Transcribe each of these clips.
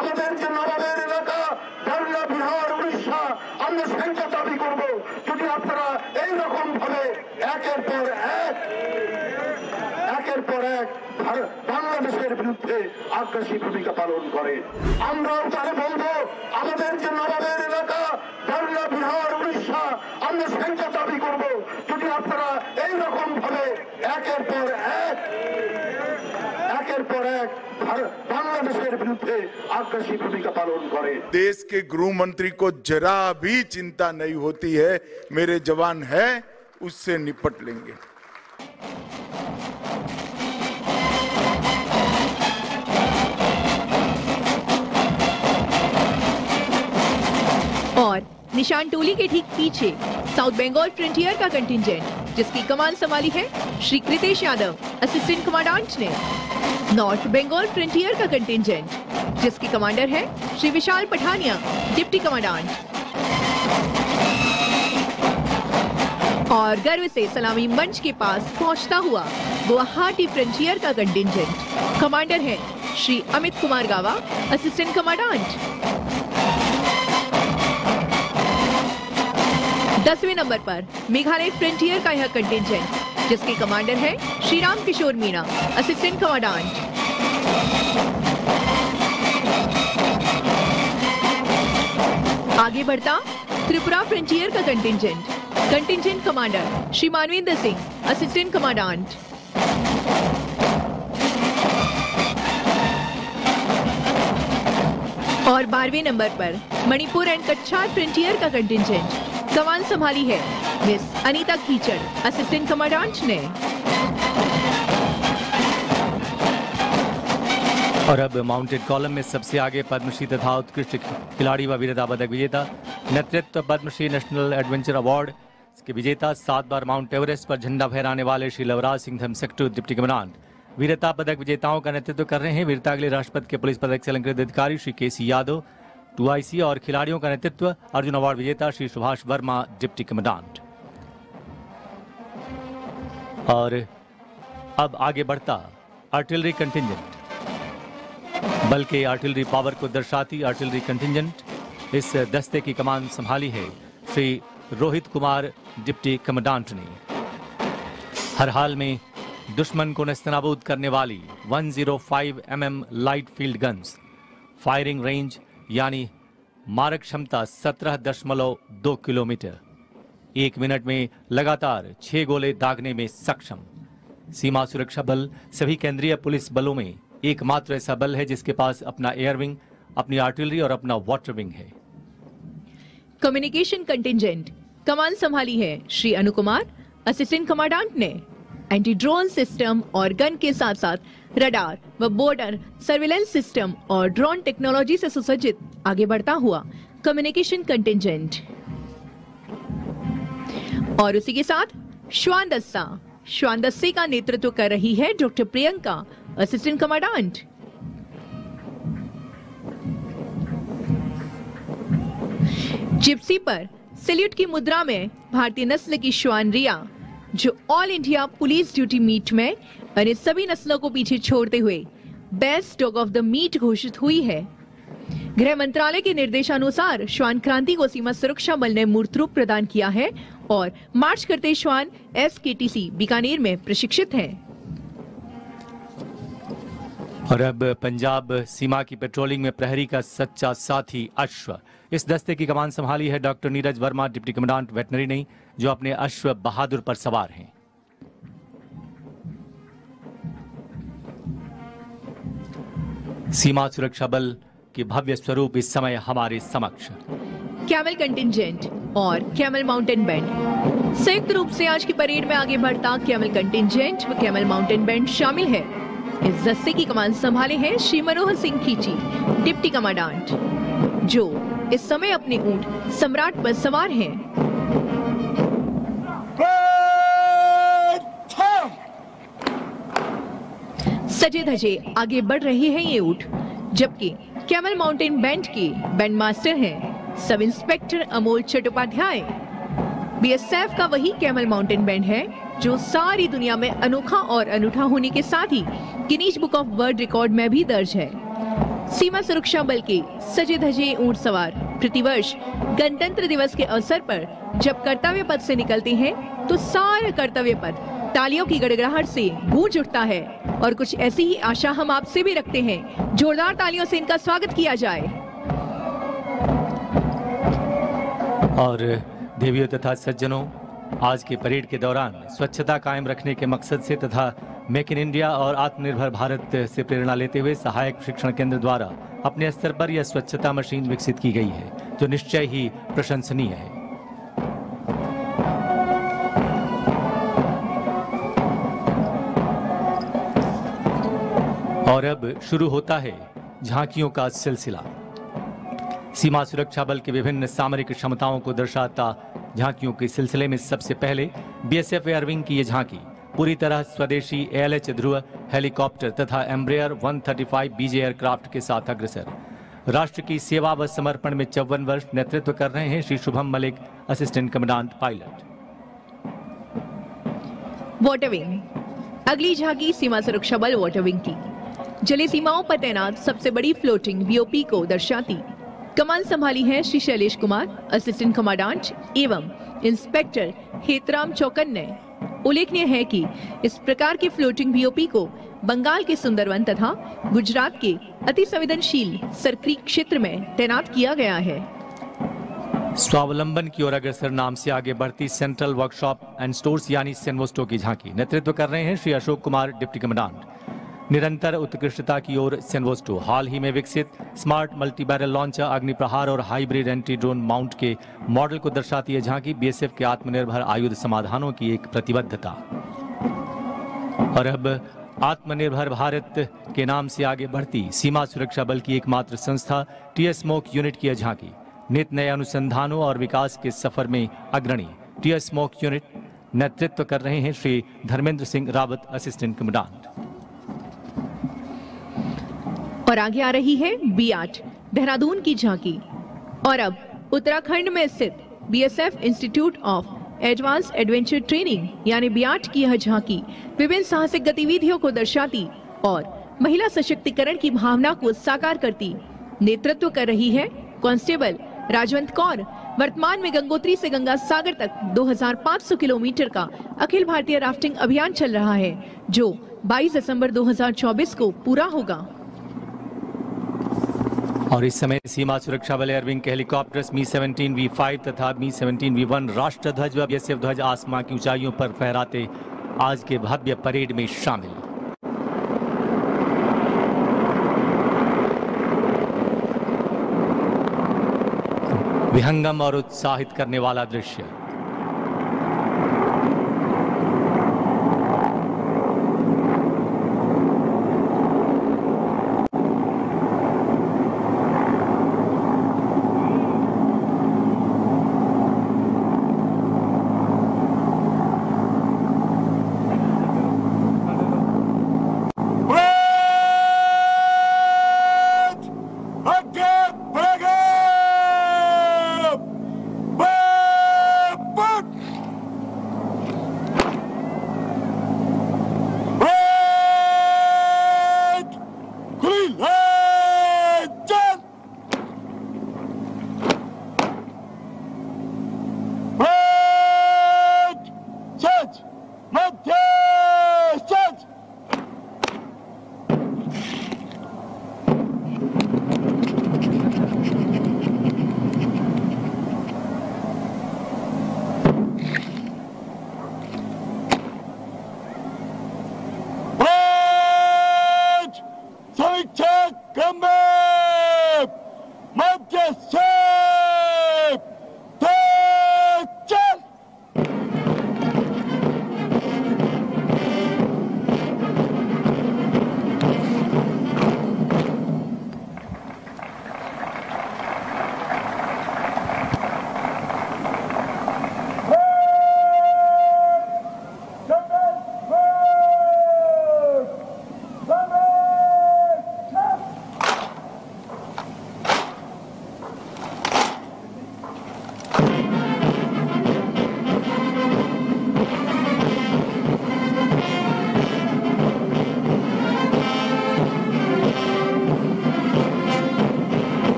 আমাদের যে নবাবের এলাকা বাংলা, বিহার, উড়িষ্যা আমরা সংখ্যা দাবি করব যদি আপনারা এইরকম ভাবে একের পর এক বাংলাদেশের বিরুদ্ধে আগ্রাসী ভূমিকা পালন করে। আমরাও তারা বলবো আমাদের যে নবাবের এলাকা বাংলা, বিহার, উড়িষ্যা আমরা সংখ্যা দাবি করব যদি আপনারা এইরকম ভাবে একের পর এক बांग्लादेशेर विरुद्धे आग्रासी भूमिका पालन करे। देश के गृह मंत्री को जरा भी चिंता नहीं होती है, मेरे जवान है उससे निपट लेंगे। और निशान टोली के ठीक पीछे साउथ बंगाल फ्रंटियर का कंटिंजेंट जिसकी कमान संभाली है श्री कृतेश यादव असिस्टेंट कमांडेंट ने। नॉर्थ बंगाल फ्रंटियर का कंटिंजेंट जिसके कमांडर है श्री विशाल पठानिया डिप्टी कमांडेंट। और गर्व से सलामी मंच के पास पहुंचता हुआ गुवाहाटी फ्रंटियर का कंटिंजेंट कमांडर है श्री अमित कुमार गावा असिस्टेंट कमांडेंट। 10वें नंबर पर मेघालय फ्रंटियर का यह कंटिंजेंट जिसके कमांडर है श्री राम किशोर मीणा असिस्टेंट कमांडेंट। आगे बढ़ता त्रिपुरा फ्रंटियर का contingent commander Shri Manvendra Singh assistant commandant. और 12वें नंबर पर मणिपुर एंड कच्छार फ्रंटियर का कंटिंजेंट कमान संभाली है मिस अनीता कीचड़ असिस्टेंट कमांडेंट ने। और अब माउंटेड कॉलम में सबसे आगे पद्मश्री तथा उत्कृष्ट खिलाड़ी व वीरता पदक विजेता, नेतृत्व पद्मश्री नेशनल एडवेंचर अवार्ड के विजेता, 7 बार माउंट एवरेस्ट पर झंडा फहराने वाले श्री लवराज सिंह धर्मसेक्टर डिप्टी कमांडेंट वीरता पदक विजेताओं का नेतृत्व कर रहे हैं। वीरता के लिए राष्ट्रपति के पुलिस पदक से अलंकृत अधिकारी श्री केसी यादव 2IC और खिलाड़ियों का नेतृत्व अर्जुन अवार्ड विजेता श्री सुभाष वर्मा डिप्टी कमांडेंट। और अब आगे बढ़ता आर्टिलरी कंटिंजेंट, बल के आर्टिलरी पावर को दर्शाती आर्टिलरी कंटिंजेंट। इस दस्ते की कमान संभाली है श्री रोहित कुमार डिप्टी कमांडेंट ने। हर हाल में दुश्मन को नेस्तनाबूद करने वाली 105 mm light field guns, firing range यानी मारक क्षमता 17.2 किलोमीटर, 1 मिनट में लगातार 6 गोले दागने में सक्षम। सीमा सुरक्षा बल सभी केंद्रीय पुलिस बलों में एकमात्र ऐसा बल है जिसके पास अपना एयर विंग, अपनी आर्टिलरी और अपना वाटर विंग है। कम्युनिकेशन कंटिंजेंट कमान संभाली है श्री अनु कुमार असिस्टेंट कमांडेंट ने। एंटी ड्रोन सिस्टम और गन के साथ साथ रडार व बॉर्डर सर्विलेंस सिस्टम और ड्रोन टेक्नोलॉजी से सुसज्जित आगे बढ़ता हुआ कम्युनिकेशन कंटिंजेंट। और उसी के साथ श्वान दस्ते का नेतृत्व कर रही है doctor Priyanka assistant commandant. Gypsy पर सैल्यूट की मुद्रा में भारतीय नस्ल की श्वान रिया जो all India police duty meet में अन्य सभी नस्लों को पीछे छोड़ते हुए best dog of the meet घोषित हुई है। गृह मंत्रालय के निर्देशानुसार श्वान क्रांति को सीमा सुरक्षा बल ने मूर्त रूप प्रदान किया है और मार्च करते श्वान SKTC बीकानेर में प्रशिक्षित हैं। और अब पंजाब सीमा की पेट्रोलिंग में प्रहरी का सच्चा साथी अश्व। इस दस्ते की कमान संभाली है doctor Neeraj Verma deputy commandant veterinary ने, जो अपने अश्व बहादुर पर सवार हैं। सीमा सुरक्षा बल के भव्य स्वरूप इस समय हमारे समक्ष। कैमल कंटिंजेंट और कैमल माउंटेन बैंड संयुक्त रूप से आज की परेड में आगे बढ़ता कैमल कंटिंजेंट व कैमल माउंटेन बैंड शामिल है। इस दस्ते की कमान संभाले हैं श्री मनोहर सिंह खींची डिप्टी कमांडेंट, जो इस समय अपने ऊंट सम्राट पर सवार हैं। सजे धजे आगे बढ़ रहे हैं ये ऊंट, जबकि कैमल माउंटेन बैंड के बैंड मास्टर हैं sub inspector Amol Chattopadhyay. BSF का वही कैमल माउंटेन बैंड है जो सारी दुनिया में अनोखा और अनूठा होने के साथ ही Guinness book of world record में भी दर्ज है। सीमा सुरक्षा बल के सजे धजे ऊंट सवार प्रतिवर्ष गणतंत्र दिवस के अवसर पर जब कर्तव्य पथ से निकलते हैं तो सारा कर्तव्य पथ तालियों की गड़गड़ाहट से गूंज उठता है। और कुछ ऐसी ही आशा हम आपसे भी रखते हैं। जोरदार तालियों से इनका स्वागत किया जाए। और देवियों तथा सज्जनों, आज के परेड के दौरान स्वच्छता कायम रखने के मकसद से तथा मेक इन इंडिया और आत्मनिर्भर भारत से प्रेरणा लेते हुए सहायक प्रशिक्षण केंद्र द्वारा अपने स्तर पर यह स्वच्छता मशीन विकसित की गई है, जो निश्चय ही प्रशंसनीय है। और अब शुरू होता है झांकियों का सिलसिला। सीमा सुरक्षा बल के विभिन्न सामरिक क्षमताओं को दर्शाता झांकियों के सिलसिले में सबसे पहले बीएसएफ एयर विंग की ये झांकी पूरी तरह स्वदेशी ALH ध्रुव हेलीकॉप्टर तथा एम्ब्रेयर 135 BJ एयरक्राफ्ट के साथ अग्रसर। राष्ट्र की सेवा व समर्पण में 54 वर्ष नेतृत्व कर रहे हैं Shri Shubham Malik, assistant commandant pilot. Water wing. अगली झांकी सीमा सुरक्षा बल वाटर विंग की जली सीमाओं पर तैनात सबसे बड़ी फ्लोटिंग BOP को दर्शाती। कमान संभाली है श्री शैलेश कुमार, असिस्टेंट कमांडेंट एवं इंस्पेक्टर हेतराम चौकन ने। उल्लेखनीय है कि इस प्रकार के फ्लोटिंग BOP को बंगाल के सुंदरवन तथा गुजरात के अति संवेदनशील सरक्रीक क्षेत्र में तैनात किया गया है। स्वावलंबन की ओर अग्रसर नाम से आगे बढ़ती सेंट्रल वर्कशॉप एंड स्टोर्स यानी सेनवोस्टो की झांकी नेतृत्व कर रहे हैं श्री अशोक कुमार, डिप्टी कमांडेंट। निरंतर उत्कृष्टता की ओर सेनवोस्टो हाल ही में विकसित स्मार्ट मल्टी बैरल लॉन्चर, अग्निप्रहार और हाइब्रिड एंटी ड्रोन माउंट के मॉडल को दर्शाती है झांकी बीएसएफ के आत्मनिर्भर आयुध समाधानों की एक प्रतिबद्धता। और अब आत्मनिर्भर भारत के नाम से आगे बढ़ती सीमा सुरक्षा बल की एकमात्र संस्था टीएस स्मोक यूनिट की झांकी नित नए अनुसंधानों और विकास के सफर में अग्रणी। टीएस स्मोक यूनिट नेतृत्व कर रहे हैं श्री धर्मेंद्र सिंह रावत, असिस्टेंट कमांडेंट। और आगे आ रही है B8 देहरादून की झांकी। और अब उत्तराखंड में स्थित BSF institute of advance adventure training यानी B8 की यह झांकी विभिन्न साहसिक गतिविधियों को दर्शाती और महिला सशक्तिकरण की भावना को साकार करती। नेतृत्व कर रही है कांस्टेबल राजवंत कौर। वर्तमान में गंगोत्री से गंगा सागर तक 2500 किलोमीटर का अखिल भारतीय राफ्टिंग अभियान चल रहा है, जो 22 दिसंबर 2024 को पूरा होगा। और इस समय सीमा सुरक्षा बल एयरविंग के हेलीकॉप्टर्स Mi-17 V5 तथा Mi-17 V1 राष्ट्र ध्वज व बीएसएफ ध्वज आसमां की ऊंचाइयों पर फहराते आज के भव्य परेड में शामिल। विहंगम और उत्साहित करने वाला दृश्य।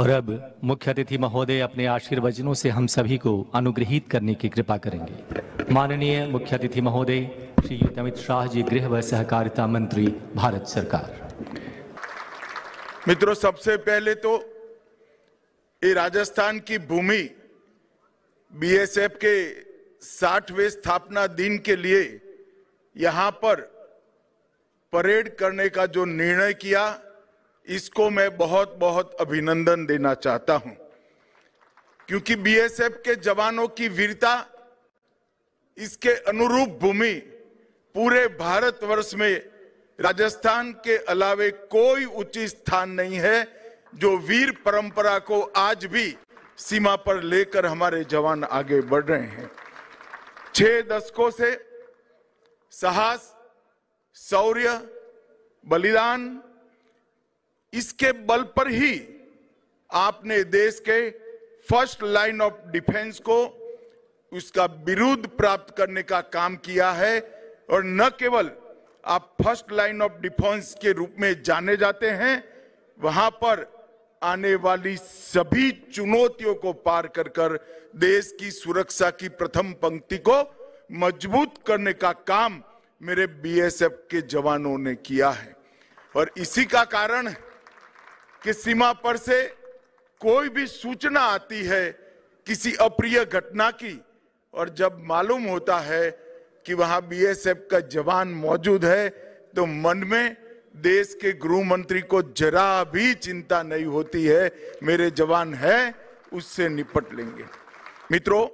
और अब मुख्य अतिथि महोदय अपने आशीर्वचनों से हम सभी को अनुग्रहित करने की कृपा करेंगे। माननीय मुख्य अतिथि महोदय श्रीयुत अमित शाह जी, गृह व सहकारिता मंत्री, भारत सरकार। मित्रों, सबसे पहले तो ये राजस्थान की भूमि बीएसएफ के 60वें स्थापना दिन के लिए यहां पर परेड करने का जो निर्णय किया, इसको मैं बहुत बहुत अभिनंदन देना चाहता हूं, क्योंकि बीएसएफ के जवानों की वीरता, इसके अनुरूप भूमि पूरे भारतवर्ष में राजस्थान के अलावे कोई उचित स्थान नहीं है जो वीर परंपरा को आज भी सीमा पर लेकर हमारे जवान आगे बढ़ रहे हैं। 6 दशकों से साहस, शौर्य, बलिदान, इसके बल पर ही आपने देश के फर्स्ट लाइन ऑफ डिफेंस को उसका बिरुद प्राप्त करने का काम किया है। और न केवल आप फर्स्ट लाइन ऑफ डिफेंस के रूप में जाने जाते हैं, वहां पर आने वाली सभी चुनौतियों को पार कर कर देश की सुरक्षा की प्रथम पंक्ति को मजबूत करने का काम मेरे बीएसएफ के जवानों ने किया है। और इसी का कारण कि सीमा पर से कोई भी सूचना आती है किसी अप्रिय घटना की, और जब मालूम होता है कि वहां बीएसएफ का जवान मौजूद है, तो मन में देश के गृह मंत्री को जरा भी चिंता नहीं होती है, मेरे जवान हैं, उससे निपट लेंगे। मित्रों,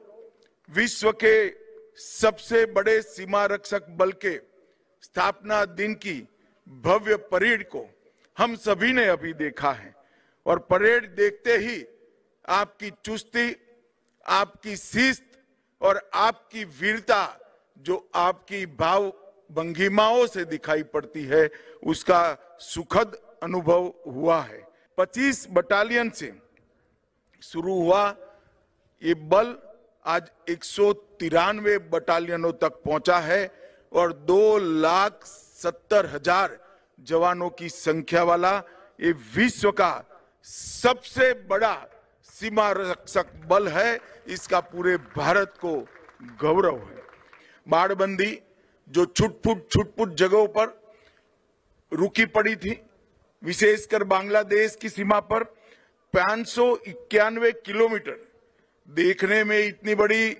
विश्व के सबसे बड़े सीमा रक्षक बल के स्थापना दिन की भव्य परेड को हम सभी ने अभी देखा है, और परेड देखते ही आपकी चुस्ती, आपकी शिस्त और आपकी वीरता जो आपकी भाव भंगिमाओं से दिखाई पड़ती है, उसका सुखद अनुभव हुआ है। 25 बटालियन से शुरू हुआ ये बल आज 193 बटालियनों तक पहुंचा है और 2,70,000 जवानों की संख्या वाला ये विश्व का सबसे बड़ा सीमा रक्षक बल है। इसका पूरे भारत को गौरव है। बाड़बंदी जो छुटपुट जगहों पर रुकी पड़ी थी, विशेषकर बांग्लादेश की सीमा पर 591 किलोमीटर, देखने में इतनी बड़ी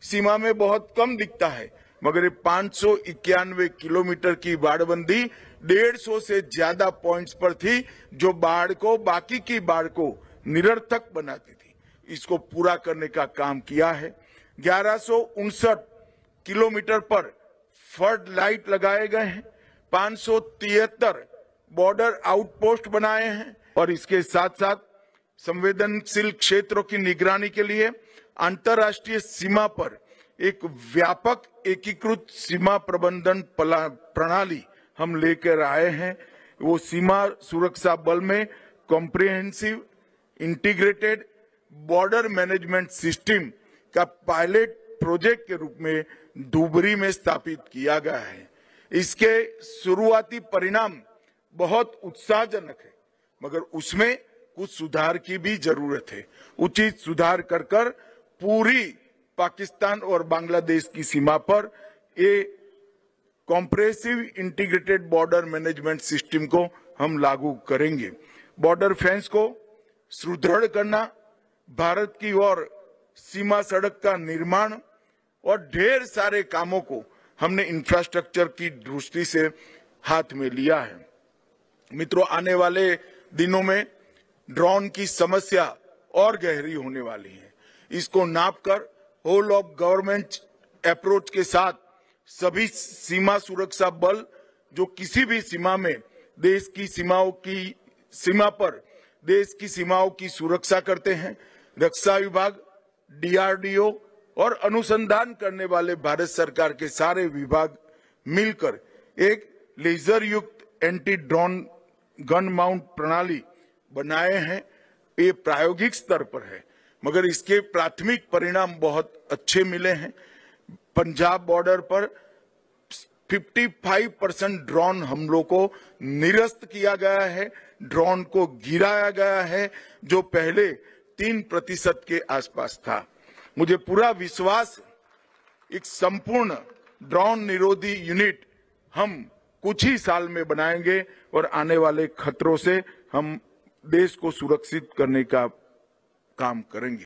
सीमा में बहुत कम दिखता है, मगर 591 किलोमीटर की बाड़बंदी 150 से ज्यादा पॉइंट्स पर थी, जो बाढ़ को, बाकी की बाढ़ को निरर्थक बनाती थी। इसको पूरा करने का काम किया है। 1159 किलोमीटर पर फ्लड लाइट लगाए गए हैं, 573 बॉर्डर आउटपोस्ट बनाए हैं, और इसके साथ साथ संवेदनशील क्षेत्रों की निगरानी के लिए अंतर्राष्ट्रीय सीमा पर एक व्यापक एकीकृत सीमा प्रबंधन प्रणाली हम लेकर आए हैं। वो सीमा सुरक्षा बल में comprehensive integrated border management system का पायलट प्रोजेक्ट के रूप में धुबरी में स्थापित किया गया है। इसके शुरुआती परिणाम बहुत उत्साहजनक है, मगर उसमें कुछ सुधार की भी जरूरत है। उचित सुधार कर कर पूरी पाकिस्तान और बांग्लादेश की सीमा पर ये compressive integrated border management system को हम लागू करेंगे। बॉर्डर फेंस को सुदृढ़ करना, भारत की ओर सीमा सड़क का निर्माण और ढेर सारे कामों को हमने इंफ्रास्ट्रक्चर की दृष्टि से हाथ में लिया है। मित्रों, आने वाले दिनों में ड्रोन की समस्या और गहरी होने वाली है। इसको नापकर होल ऑफ गवर्नमेंट अप्रोच के साथ सभी सीमा सुरक्षा बल जो किसी भी सीमा में देश की सीमा पर देश की सीमाओं की सुरक्षा करते हैं, रक्षा विभाग, डीआरडीओ और अनुसंधान करने वाले भारत सरकार के सारे विभाग मिलकर एक लेजर युक्त एंटी ड्रोन गन माउंट प्रणाली बनाए हैं। ये प्रायोगिक स्तर पर है, मगर इसके प्राथमिक परिणाम बहुत अच्छे मिले हैं। पंजाब बॉर्डर पर 55% ड्रोन हमलों को निरस्त किया गया है, ड्रोन को गिराया गया है, जो पहले 3% के आसपास था। मुझे पूरा विश्वास एक संपूर्ण ड्रोन निरोधी यूनिट हम कुछ ही साल में बनाएंगे और आने वाले खतरों से हम देश को सुरक्षित करने का काम करेंगे।